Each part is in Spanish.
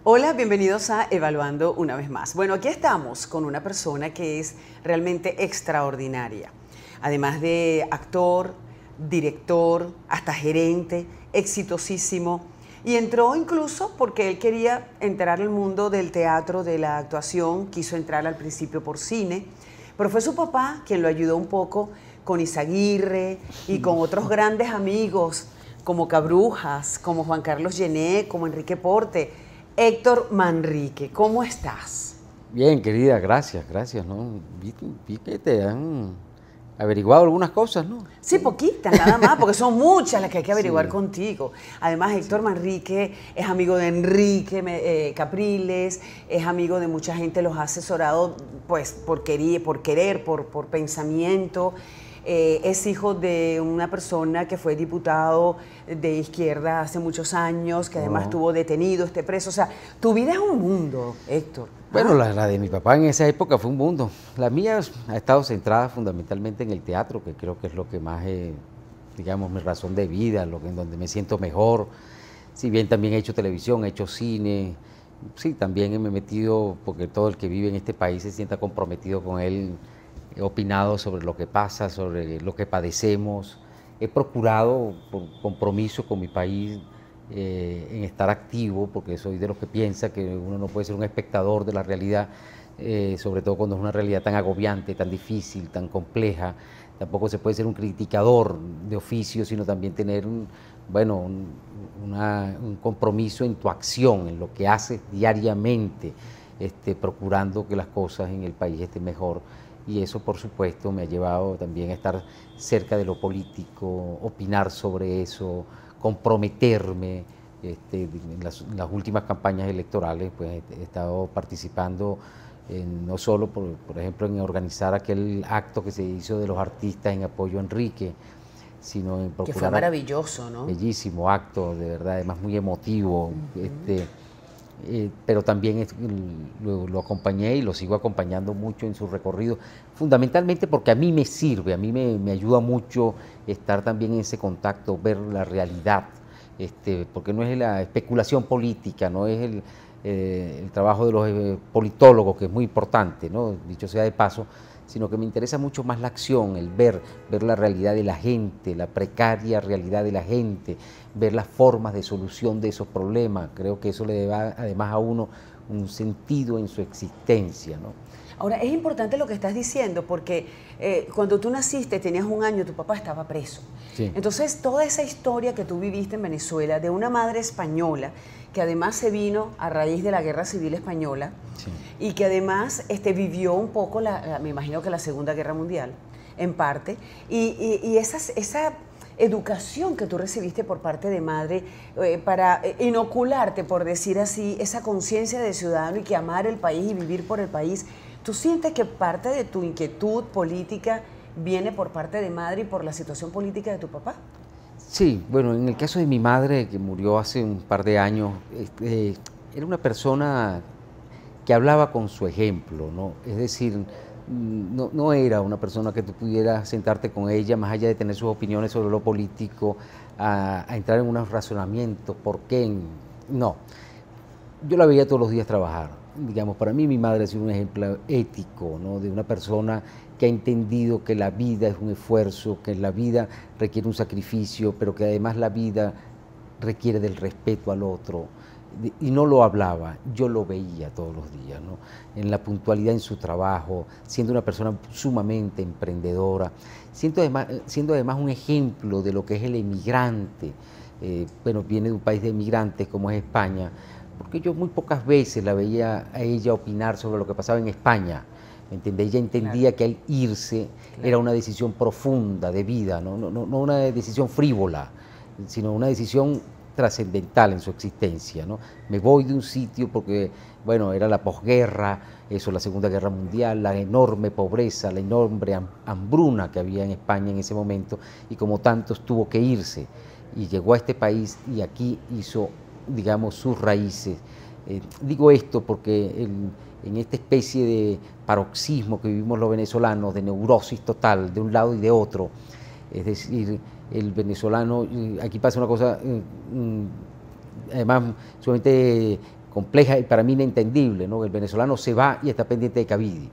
Hola, bienvenidos a Evaluando una vez más. Bueno, aquí estamos con una persona que es realmente extraordinaria. Además de actor, director, hasta gerente, exitosísimo. Y entró incluso porque él quería entrar al mundo del teatro, de la actuación, quiso entrar al principio por cine, pero fue su papá quien lo ayudó un poco con Izaguirre y con otros grandes amigos como Cabrujas, como Juan Carlos Gené, como Enrique Porte. Héctor Manrique, ¿cómo estás? Bien, querida, gracias, ¿no? Vi que te han averiguado algunas cosas, ¿no? Sí, poquitas nada más, porque son muchas las que hay que averiguar Sí, contigo. Además, Héctor sí. Manrique es amigo de Enrique Capriles, es amigo de mucha gente, los ha asesorado pues por querer, por pensamiento. Es hijo de una persona que fue diputado de izquierda hace muchos años, que además No. estuvo detenido, preso. O sea, tu vida es un mundo, Héctor. Bueno, ¿Ah? la de mi papá en esa época fue un mundo. La mía ha estado centrada fundamentalmente en el teatro, que creo que es lo que más, digamos, mi razón de vida, en donde me siento mejor. Si bien también he hecho televisión, he hecho cine, sí, también me he metido, porque todo el que vive en este país se sienta comprometido con él, he opinado sobre lo que pasa, sobre lo que padecemos. He procurado, por compromiso con mi país, en estar activo, porque soy de los que piensa que uno no puede ser un espectador de la realidad, sobre todo cuando es una realidad tan agobiante, tan difícil, tan compleja. Tampoco se puede ser un criticador de oficio, sino también tener un compromiso en tu acción, en lo que haces diariamente, procurando que las cosas en el país estén mejor. Y eso, por supuesto, me ha llevado también a estar cerca de lo político, opinar sobre eso, comprometerme. En las últimas campañas electorales, pues he estado participando no solo, por ejemplo, en organizar aquel acto que se hizo de los artistas en apoyo a Enrique, sino en Que fue procurar, maravilloso, ¿no? bellísimo acto, de verdad, además muy emotivo. Pero también lo acompañé y lo sigo acompañando mucho en su recorrido, fundamentalmente porque a mí me sirve, a mí me ayuda mucho estar también en ese contacto, ver la realidad, porque no es la especulación política, no es el trabajo de los politólogos, que es muy importante, ¿no? Dicho sea de paso, sino que me interesa mucho más la acción, el ver la realidad de la gente, la precaria realidad de la gente, ver las formas de solución de esos problemas. Creo que eso le da además a uno un sentido en su existencia, ¿no? Ahora, es importante lo que estás diciendo porque cuando tú naciste, tenías 1 año, tu papá estaba preso. Sí, Entonces, toda esa historia que tú viviste en Venezuela de una madre española que además se vino a raíz de la Guerra Civil Española sí. y que además vivió un poco, me imagino que la Segunda Guerra Mundial, en parte, y esa educación que tú recibiste por parte de madre para inocularte, por decir así, esa conciencia de ciudadano y que amar el país y vivir por el país. ¿Tú sientes que parte de tu inquietud política viene por parte de madre y por la situación política de tu papá? Sí, bueno, en el caso de mi madre, que murió hace un par de años, era una persona que hablaba con su ejemplo, ¿no? Es decir, no era una persona que tú pudieras sentarte con ella, más allá de tener sus opiniones sobre lo político, a entrar en unos razonamientos, ¿por qué? No. Yo la veía todos los días trabajar. Digamos, para mí mi madre ha sido un ejemplo ético, ¿no? De una persona que ha entendido que la vida es un esfuerzo, que la vida requiere un sacrificio, pero que además la vida requiere del respeto al otro. Y no lo hablaba, yo lo veía todos los días, ¿no? En la puntualidad en su trabajo, siendo una persona sumamente emprendedora, siendo además un ejemplo de lo que es el emigrante. Bueno, viene de un país de emigrantes como es España, porque yo muy pocas veces la veía a ella opinar sobre lo que pasaba en España. ¿Me entiende? Ella Claro, entendía que al irse era claro. una decisión profunda de vida, no una decisión frívola, sino una decisión trascendental en su existencia, ¿no? Me voy de un sitio porque, bueno, era la posguerra, eso, la Segunda Guerra Mundial, la enorme pobreza, la enorme hambruna que había en España en ese momento, y como tantos tuvo que irse, y llegó a este país y aquí hizo, digamos, sus raíces. Digo esto porque en esta especie de paroxismo que vivimos los venezolanos, de neurosis total, de un lado y de otro, es decir, el venezolano, aquí pasa una cosa, además, sumamente compleja y para mí inentendible, ¿no? El venezolano se va y está pendiente de Cavidi,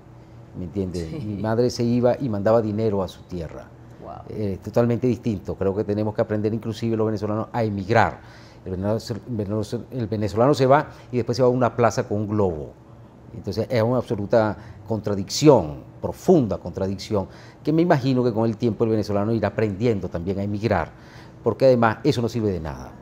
¿me entiendes? Sí. Mi madre se iba y mandaba dinero a su tierra. Wow. Totalmente distinto. Creo que tenemos que aprender inclusive los venezolanos a emigrar. El venezolano se va y después se va a una plaza con un globo. Entonces es una absoluta contradicción, profunda contradicción, que me imagino que con el tiempo el venezolano irá aprendiendo también a emigrar, porque además eso no sirve de nada.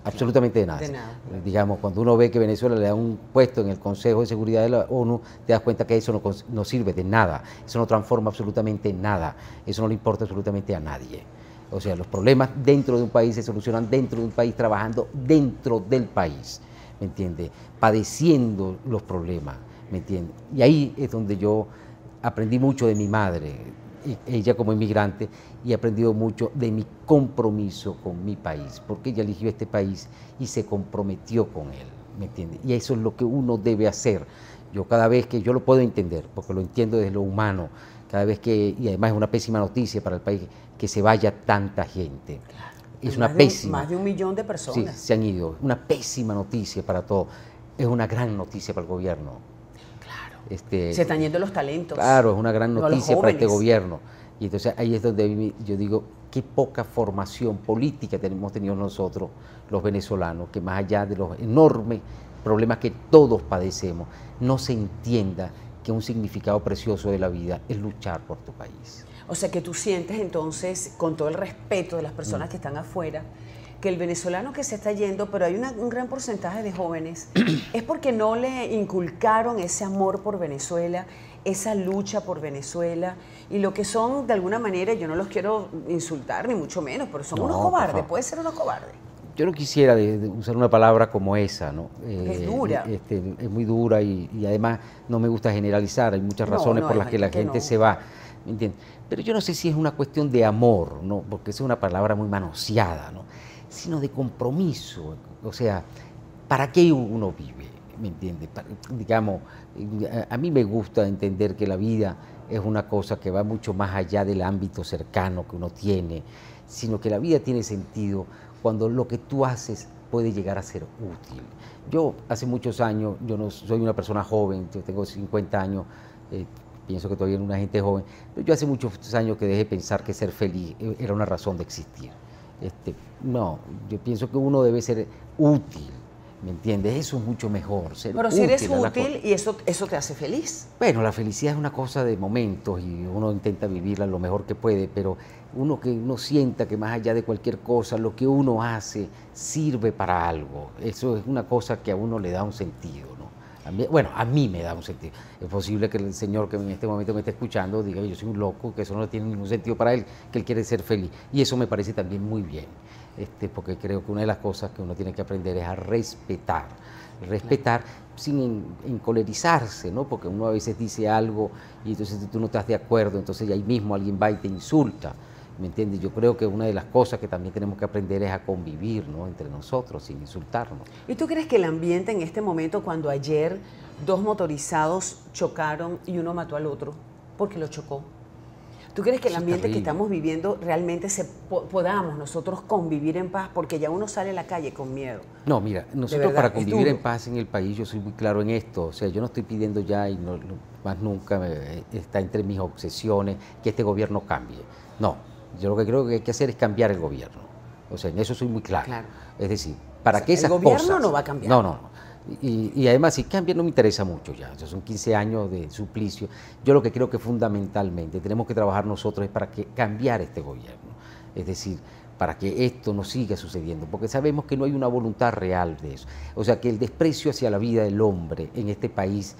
Absolutamente de nada. De nada. Digamos, cuando uno ve que Venezuela le da un puesto en el Consejo de Seguridad de la ONU, te das cuenta que eso no sirve de nada, eso no transforma absolutamente nada, eso no le importa absolutamente a nadie. O sea, los problemas dentro de un país se solucionan dentro de un país, trabajando dentro del país, ¿me entiendes? Padeciendo los problemas, ¿me entiendes? Y ahí es donde yo aprendí mucho de mi madre, ella como inmigrante, y he aprendido mucho de mi compromiso con mi país, porque ella eligió este país y se comprometió con él, ¿me entiendes? Y eso es lo que uno debe hacer. Yo cada vez que yo lo puedo entender, porque lo entiendo desde lo humano, cada vez que, y además es una pésima noticia para el país, que se vaya tanta gente. Claro. Es una pésima. Más de 1 millón de Sí, personas. se han ido. Una pésima noticia para todos. Es una gran noticia para el gobierno. Claro. Se están yendo los talentos. Claro, es una gran No, los noticia para este jóvenes. gobierno. Y entonces ahí es donde yo digo, qué poca formación política hemos tenido nosotros, los venezolanos, que más allá de los enormes problemas que todos padecemos, no se entienda que un significado precioso de la vida es luchar por tu país. O sea que tú sientes entonces, con todo el respeto de las personas que están afuera, que el venezolano que se está yendo, pero hay un gran porcentaje de jóvenes, es porque no le inculcaron ese amor por Venezuela, esa lucha por Venezuela, y lo que son, de alguna manera, yo no los quiero insultar, ni mucho menos, pero son unos cobardes, puede ser unos cobardes. Yo no quisiera de usar una palabra como esa, ¿no? Es dura. Es muy dura y además no me gusta generalizar, hay muchas razones por las que la gente se va, ¿me entiendes? Pero yo no sé si es una cuestión de amor, ¿no? Porque es una palabra muy manoseada, ¿no? Sino de compromiso, o sea, ¿para qué uno vive? ¿Me entiendes? Digamos, a mí me gusta entender que la vida es una cosa que va mucho más allá del ámbito cercano que uno tiene, sino que la vida tiene sentido cuando lo que tú haces puede llegar a ser útil. Yo hace muchos años, yo no soy una persona joven, yo tengo 50 años, pienso que todavía era una gente joven, pero yo hace muchos años que dejé de pensar que ser feliz era una razón de existir. No, yo pienso que uno debe ser útil, ¿me entiendes? Eso es mucho mejor, ser pero útil. si eres útil y eso te hace feliz. Bueno, la felicidad es una cosa de momentos y uno intenta vivirla lo mejor que puede, pero uno sienta que más allá de cualquier cosa, lo que uno hace sirve para algo. Eso es una cosa que a uno le da un sentido, ¿no? A mí me da un sentido. Es posible que el señor que en este momento me esté escuchando diga que yo soy un loco, que eso no tiene ningún sentido para él, que él quiere ser feliz. Y eso me parece también muy bien, porque creo que una de las cosas que uno tiene que aprender es a respetar sin encolerizarse, ¿no? Porque uno a veces dice algo y entonces tú no estás de acuerdo, entonces ahí mismo alguien va y te insulta, ¿me entiendes? Yo creo que una de las cosas que también tenemos que aprender es a convivir, ¿no? Entre nosotros, sin insultarnos. ¿Y tú crees que el ambiente en este momento, cuando ayer 2 motorizados chocaron y uno mató al otro porque lo chocó, ¿tú crees que el ambiente que estamos viviendo realmente podamos nosotros convivir en paz? Porque ya uno sale a la calle con miedo. No, mira, nosotros para convivir en paz en el país, yo soy muy claro en esto, o sea, yo no estoy pidiendo ya, y no, más nunca está entre mis obsesiones, que este gobierno cambie. No, yo lo que creo que hay que hacer es cambiar el gobierno. O sea, en eso soy muy claro. Es decir, para que esas cosas... El gobierno no va a cambiar. No. Y además, si cambia, no me interesa mucho ya. O sea, son 15 años de suplicio. Yo lo que creo que fundamentalmente tenemos que trabajar nosotros es para cambiar este gobierno. Es decir, para que esto no siga sucediendo, porque sabemos que no hay una voluntad real de eso. O sea, que el desprecio hacia la vida del hombre en este país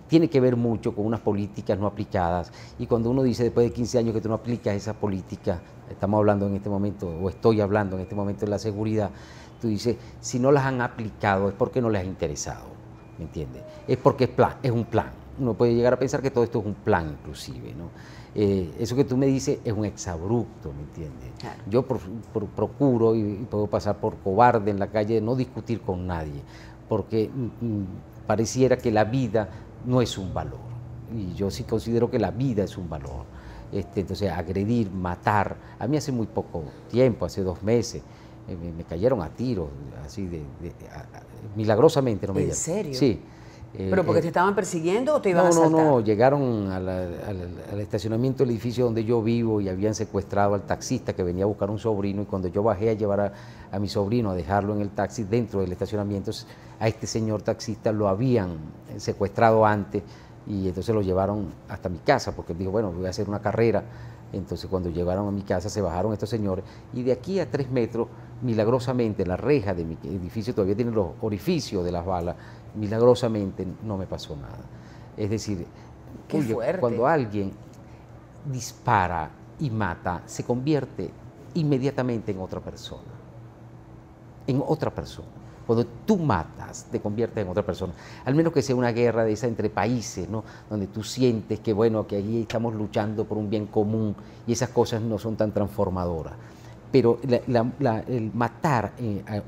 tiene que ver mucho con unas políticas no aplicadas, y cuando uno dice después de 15 años que tú no aplicas esas políticas, estamos hablando en este momento, o estoy hablando en este momento de la seguridad, tú dices, si no las han aplicado es porque no les ha interesado, ¿me entiendes? Es porque es un plan. Uno puede llegar a pensar que todo esto es un plan inclusive, ¿no? Eso que tú me dices es un exabrupto, ¿me entiendes? Claro. Yo procuro, y puedo pasar por cobarde en la calle, de no discutir con nadie, porque pareciera que la vida no es un valor, y yo sí considero que la vida es un valor. Entonces, agredir, matar, a mí hace muy poco tiempo, hace 2 meses, me cayeron a tiros, así milagrosamente no me ¿En dieron. serio? Sí. ¿Pero porque te estaban persiguiendo o te iban a asaltar? No, llegaron al estacionamiento del edificio donde yo vivo y habían secuestrado al taxista que venía a buscar un sobrino, y cuando yo bajé a llevar a mi sobrino a dejarlo en el taxi dentro del estacionamiento, a este señor taxista lo habían secuestrado antes y entonces lo llevaron hasta mi casa porque dijo, bueno, voy a hacer una carrera. Entonces cuando llegaron a mi casa se bajaron estos señores y de aquí a 3 metros, milagrosamente, la reja de mi edificio todavía tiene los orificios de las balas, milagrosamente no me pasó nada. Es decir, Qué fuerte. cuando alguien dispara y mata, se convierte inmediatamente en otra persona. En otra persona. Cuando tú matas, te conviertes en otra persona. Al menos que sea una guerra de esa entre países, ¿no? Donde tú sientes que, bueno, que ahí estamos luchando por un bien común y esas cosas no son tan transformadoras. Pero el matar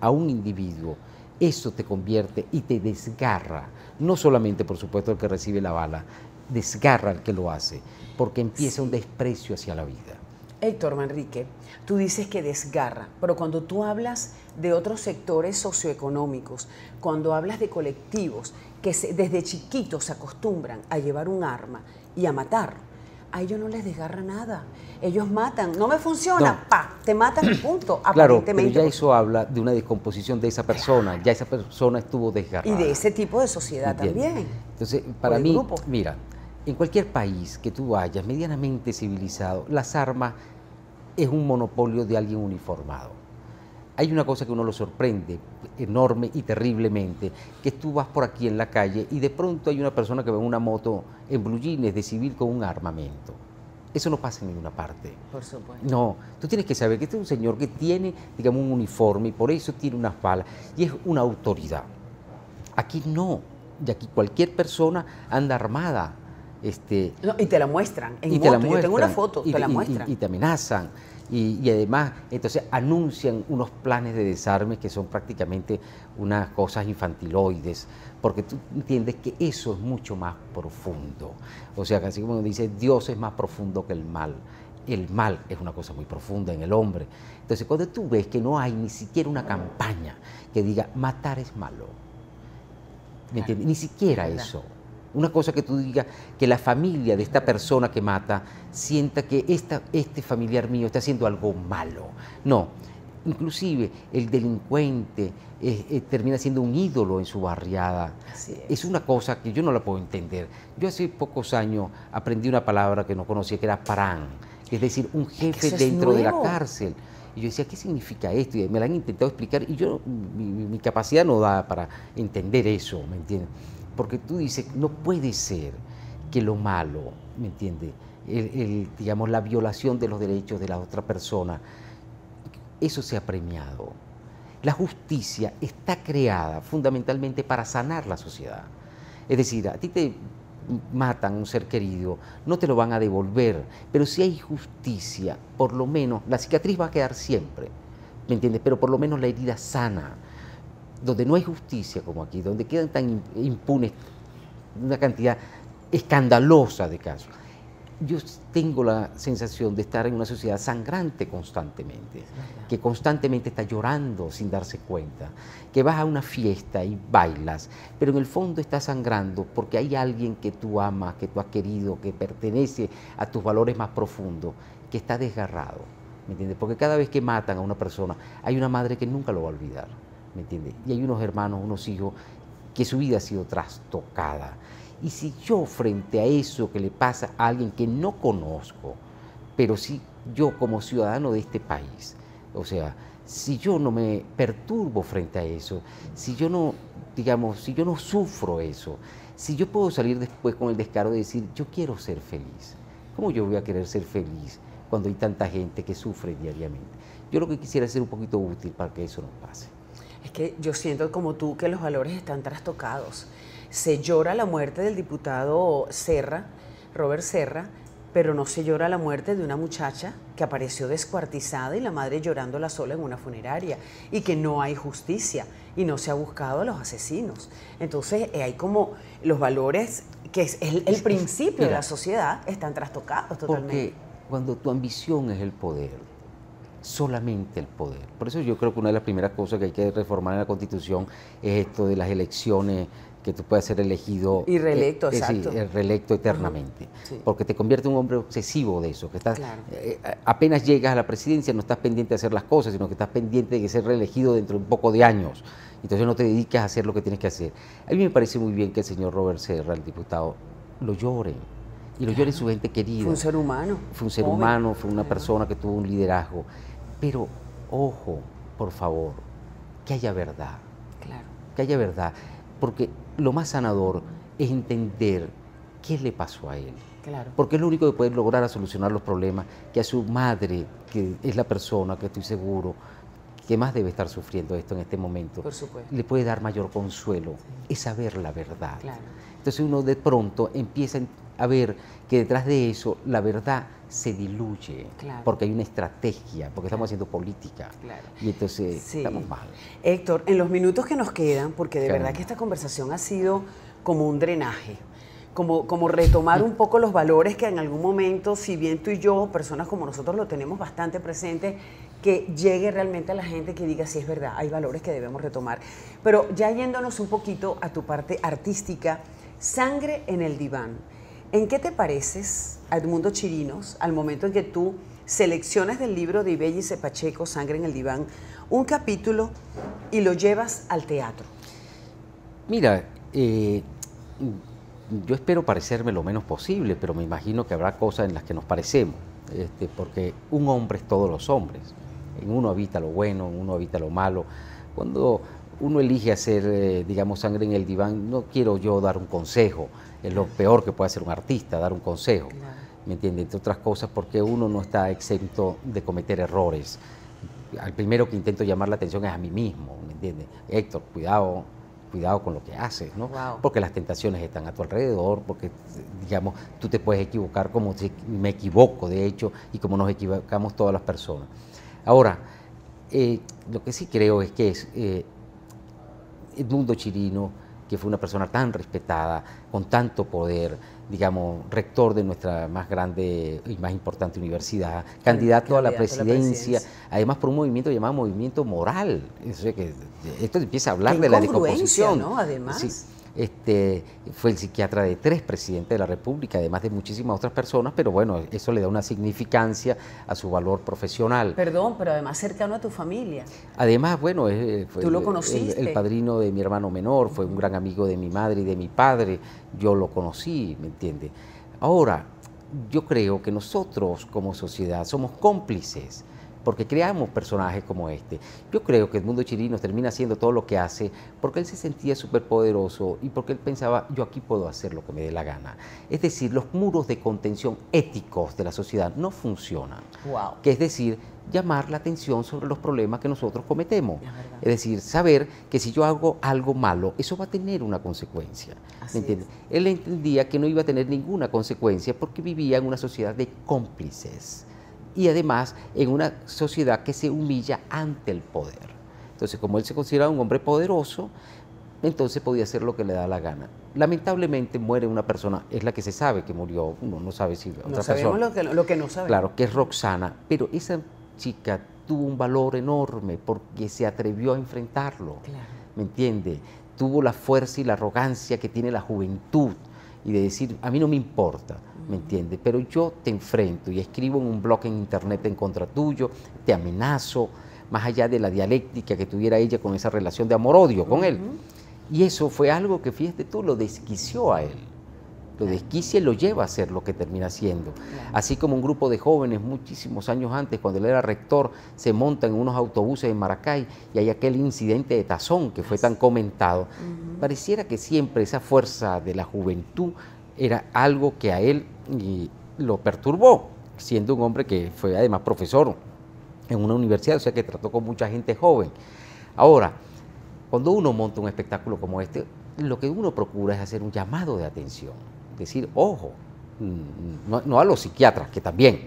a un individuo, eso te convierte y te desgarra. No solamente, por supuesto, el que recibe la bala, desgarra al que lo hace, porque empieza un desprecio hacia la vida. Héctor Manrique, tú dices que desgarra, pero cuando tú hablas de otros sectores socioeconómicos, cuando hablas de colectivos que desde chiquitos se acostumbran a llevar un arma y a matar, a ellos no les desgarra nada. Ellos matan, no me funciona, No. ¡pa! Te matan y punto, Claro, aparentemente. pero ya eso habla de una descomposición de esa persona, ya esa persona estuvo desgarrada. Y de ese tipo de sociedad ¿Entiendes? también. Entonces, para el mí, grupo. mira, en cualquier país que tú vayas, medianamente civilizado, las armas es un monopolio de alguien uniformado. Hay una cosa que uno lo sorprende enorme y terriblemente, que tú vas por aquí en la calle y de pronto hay una persona que va en una moto en blue jeans de civil con un armamento. Eso no pasa en ninguna parte. Por supuesto. No, tú tienes que saber que este es un señor que tiene, digamos, un uniforme y por eso tiene unas balas y es una autoridad. Aquí no, y aquí cualquier persona anda armada. No, y te la muestran en y moto. te la Yo tengo una muestran, foto, te la muestran. y te amenazan. Y además, entonces anuncian unos planes de desarme que son prácticamente unas cosas infantiloides, porque tú entiendes que eso es mucho más profundo. O sea, así como dice, Dios es más profundo que el mal. El mal es una cosa muy profunda en el hombre. Entonces, cuando tú ves que no hay ni siquiera una campaña que diga, matar es malo, ¿me entiendes? Ni siquiera eso. Una cosa que tú digas, que la familia de esta persona que mata sienta que este familiar mío está haciendo algo malo. No, inclusive el delincuente termina siendo un ídolo en su barriada. Así Es una cosa que yo no la puedo entender. Yo hace pocos años aprendí una palabra que no conocía, que era parán, es decir, un jefe eso es dentro de la nuevo. cárcel. Y yo decía, ¿qué significa esto? Y me lo han intentado explicar y yo, mi capacidad no da para entender eso, ¿me entiendes? Porque tú dices, no puede ser que lo malo, ¿me entiendes? Digamos, la violación de los derechos de la otra persona, eso sea premiado. La justicia está creada fundamentalmente para sanar la sociedad. Es decir, a ti te matan un ser querido, no te lo van a devolver, pero si hay justicia, por lo menos, la cicatriz va a quedar siempre, ¿me entiendes? Pero por lo menos la herida sana. Donde no hay justicia como aquí, donde quedan tan impunes una cantidad escandalosa de casos. Yo tengo la sensación de estar en una sociedad sangrante constantemente, que constantemente está llorando sin darse cuenta, que vas a una fiesta y bailas, pero en el fondo estás sangrando porque hay alguien que tú amas, que tú has querido, que pertenece a tus valores más profundos, que está desgarrado, ¿me entiendes? Porque cada vez que matan a una persona, hay una madre que nunca lo va a olvidar, ¿me entiendes? Y hay unos hermanos, unos hijos, que su vida ha sido trastocada. Y si yo frente a eso que le pasa a alguien que no conozco, pero si yo como ciudadano de este país, o sea, si yo no me perturbo frente a eso, si yo no, digamos, si yo no sufro eso, si yo puedo salir después con el descaro de decir, yo quiero ser feliz, ¿cómo yo voy a querer ser feliz cuando hay tanta gente que sufre diariamente? Yo lo que quisiera es ser un poquito útil para que eso no pase. Es que yo siento como tú que los valores están trastocados. Se llora la muerte del diputado Serra, Robert Serra, pero no se llora la muerte de una muchacha que apareció descuartizada y la madre llorándola sola en una funeraria, y que no hay justicia y no se ha buscado a los asesinos. Entonces hay como los valores, que es el principio de Mira, la sociedad, están trastocados totalmente. Porque cuando tu ambición es el poder, solamente el poder. Por eso yo creo que una de las primeras cosas que hay que reformar en la Constitución es esto de las elecciones, que tú puedas ser elegido y reelecto, exacto. Sí, reelecto eternamente, sí. Porque te convierte en un hombre obsesivo de eso, que estás, claro. Apenas llegas a la presidencia no estás pendiente de hacer las cosas, sino que estás pendiente de ser reelegido dentro de un poco de años, entonces no te dedicas a hacer lo que tienes que hacer. A mí me parece muy bien que el señor Robert Serra, el diputado, lo llore, y lo llore su gente querida. Fue un ser humano. Fue un ser humano, fue una persona que tuvo un liderazgo, pero ojo, por favor, que haya verdad, claro. Que haya verdad, porque lo más sanador es entender qué le pasó a él. Claro. Porque es lo único que puede lograr a solucionar los problemas, que a su madre, que es la persona que estoy seguro que más debe estar sufriendo esto en este momento, por supuesto, le puede dar mayor consuelo, es saber la verdad. Claro. Entonces uno de pronto empieza a ver que detrás de eso la verdad se diluye, claro. Porque hay una estrategia, porque estamos haciendo política, claro. Y entonces sí. Estamos mal. Héctor, en los minutos que nos quedan, porque de verdad que esta conversación ha sido como un drenaje, como retomar un poco los valores que en algún momento, si bien tú y yo, personas como nosotros lo tenemos bastante presente, que llegue realmente a la gente que diga, sí, es verdad, hay valores que debemos retomar. Pero ya yéndonos un poquito a tu parte artística, Sangre en el diván. ¿En qué te pareces a Edmundo Chirinos al momento en que tú seleccionas del libro de Ibellice Pacheco, Sangre en el diván, un capítulo y lo llevas al teatro? Mira, yo espero parecerme lo menos posible, pero me imagino que habrá cosas en las que nos parecemos, porque un hombre es todos los hombres. En uno habita lo bueno, en uno habita lo malo. Cuando uno elige hacer, digamos, Sangre en el diván, no quiero yo dar un consejo, es lo peor que puede hacer un artista, dar un consejo, claro. ¿Me entiendes? Entre otras cosas porque uno no está exento de cometer errores. Al primero que intento llamar la atención es a mí mismo, ¿me entiendes? Héctor, cuidado con lo que haces, ¿no? Wow. Porque las tentaciones están a tu alrededor, porque, digamos, tú te puedes equivocar como me equivoco, de hecho, y como nos equivocamos todas las personas. Ahora, lo que sí creo es que Edmundo Chirino, que fue una persona tan respetada, con tanto poder, digamos, rector de nuestra más grande y más importante universidad, candidato a la presidencia, además por un movimiento llamado movimiento moral. Esto empieza a hablar de la decomposición, ¿no? Además. Sí. Fue el psiquiatra de 3 presidentes de la República, además de muchísimas otras personas, pero bueno, eso le da una significancia a su valor profesional. Perdón, pero además cercano a tu familia. Además, bueno, fue ¿Tú lo conociste? El padrino de mi hermano menor, fue un gran amigo de mi madre y de mi padre, yo lo conocí, ¿me entiende? Ahora, yo creo que nosotros como sociedad somos cómplices, porque creamos personajes como este. Yo creo que Edmundo Chirinos termina haciendo todo lo que hace porque él se sentía superpoderoso y porque él pensaba, yo aquí puedo hacer lo que me dé la gana. Es decir, los muros de contención éticos de la sociedad no funcionan. Wow. Que es decir, llamar la atención sobre los problemas que nosotros cometemos. Es decir, saber que si yo hago algo malo, eso va a tener una consecuencia. ¿Me entiendes? Él entendía que no iba a tener ninguna consecuencia porque vivía en una sociedad de cómplices. Y además en una sociedad que se humilla ante el poder. Entonces, como él se consideraba un hombre poderoso, entonces podía hacer lo que le da la gana. Lamentablemente muere una persona, es la que se sabe que murió, uno no sabe si otra persona. No sabemos lo que no sabemos. Claro, que es Roxana, pero esa chica tuvo un valor enorme porque se atrevió a enfrentarlo, claro. ¿Me entiende? Tuvo la fuerza y la arrogancia que tiene la juventud y de decir, a mí no me importa, ¿me entiendes? Pero yo te enfrento y escribo en un blog en internet en contra tuyo, te amenazo, más allá de la dialéctica que tuviera ella con esa relación de amor-odio con él. Y eso fue algo que, fíjate tú, lo desquició a él. Lo desquicia y lo lleva a hacer lo que termina haciendo. Así como un grupo de jóvenes muchísimos años antes, cuando él era rector, se montan en unos autobuses en Maracay y hay aquel incidente de Tazón que fue tan comentado. Pareciera que siempre esa fuerza de la juventud era algo que a él lo perturbó, siendo un hombre que fue además profesor en una universidad, o sea que trató con mucha gente joven. Ahora, cuando uno monta un espectáculo como este, lo que uno procura es hacer un llamado de atención. Decir, ojo, no a los psiquiatras, que también,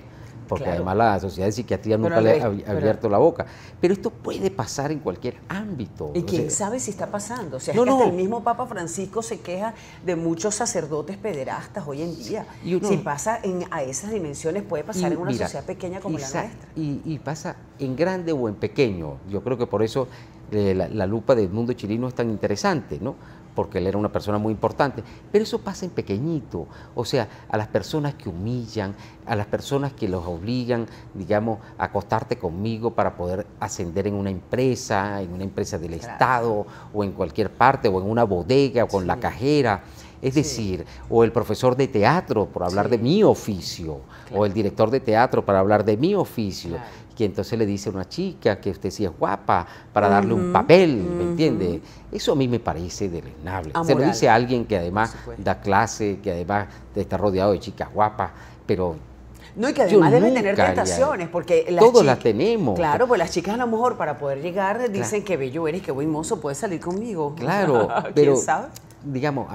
porque Claro. además la Sociedad de Psiquiatría Pero nunca le ha pero- abierto la boca. Pero esto puede pasar en cualquier ámbito. Y O quién sea, sabe si está pasando. O sea, es No, que hasta no. el mismo Papa Francisco se queja de muchos sacerdotes pederastas hoy en día. Y uno- Si pasa a esas dimensiones, puede pasar y en una mira, sociedad pequeña como la nuestra. y pasa en grande o en pequeño. Yo creo que por eso la lupa del mundo chileno es tan interesante, ¿no? Porque él era una persona muy importante. Pero eso pasa en pequeñito. O sea, a las personas que humillan, a las personas que los obligan, digamos, a acostarte conmigo para poder ascender en una empresa del Claro. Estado, o en cualquier parte, o en una bodega, o con la Sí. cajera. Es Sí. decir, o el profesor de teatro por hablar Sí. de mi oficio, Claro. o el director de teatro para hablar de mi oficio, Claro. que entonces le dice a una chica que usted sí es guapa para darle un papel, ¿me entiende? Eso a mí me parece deleznable. Se lo Amoral. dice a alguien que además Por supuesto. da clase, que además está rodeado de chicas guapas, pero No, y que yo además debe nunca tener haría tentaciones, porque las Todos las chicas- tenemos. Claro, pues las chicas a lo mejor para poder llegar dicen que bello eres, que buen mozo, puedes salir conmigo. Claro, ¿Quién pero sabe? digamos,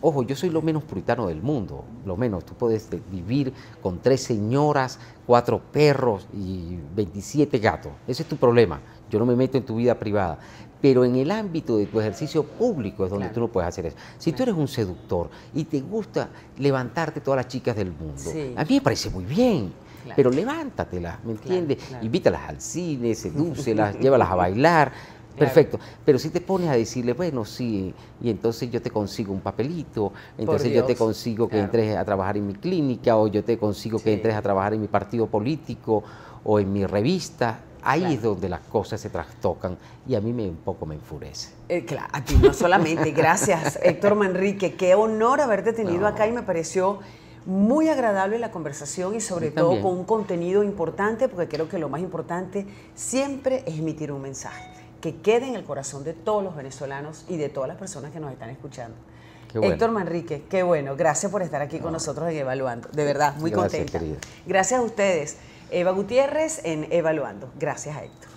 ojo, yo soy lo menos puritano del mundo, lo menos. Tú puedes vivir con 3 señoras, 4 perros y 27 gatos. Ese es tu problema. Yo no me meto en tu vida privada. Pero en el ámbito de tu ejercicio público es donde Claro. tú no puedes hacer eso. Si tú eres un seductor y te gusta levantarte todas las chicas del mundo, Sí. a mí me parece muy bien. Claro. Pero levántatelas, ¿me entiendes? claro. Invítalas al cine, sedúcelas, llévalas a bailar. Perfecto, pero si te pones a decirle, bueno, sí, y entonces yo te consigo un papelito, entonces yo te Dios, consigo que claro. entres a trabajar en mi clínica, o yo te consigo Sí. que entres a trabajar en mi partido político, o en mi revista, ahí Claro. es donde las cosas se trastocan, y a mí un poco me enfurece. Claro, a ti no solamente. Gracias, Héctor Manrique. Qué honor haberte tenido No. acá y me pareció muy agradable la conversación y sobre mí todo también. con un contenido importante, porque creo que lo más importante siempre es emitir un mensaje que quede en el corazón de todos los venezolanos y de todas las personas que nos están escuchando. Qué bueno. Héctor Manrique, qué bueno. Gracias por estar aquí con nosotros en Evaluando. De verdad, muy Gracias, contenta. querida. Gracias a ustedes. Eva Gutiérrez en Evaluando. Gracias a Héctor.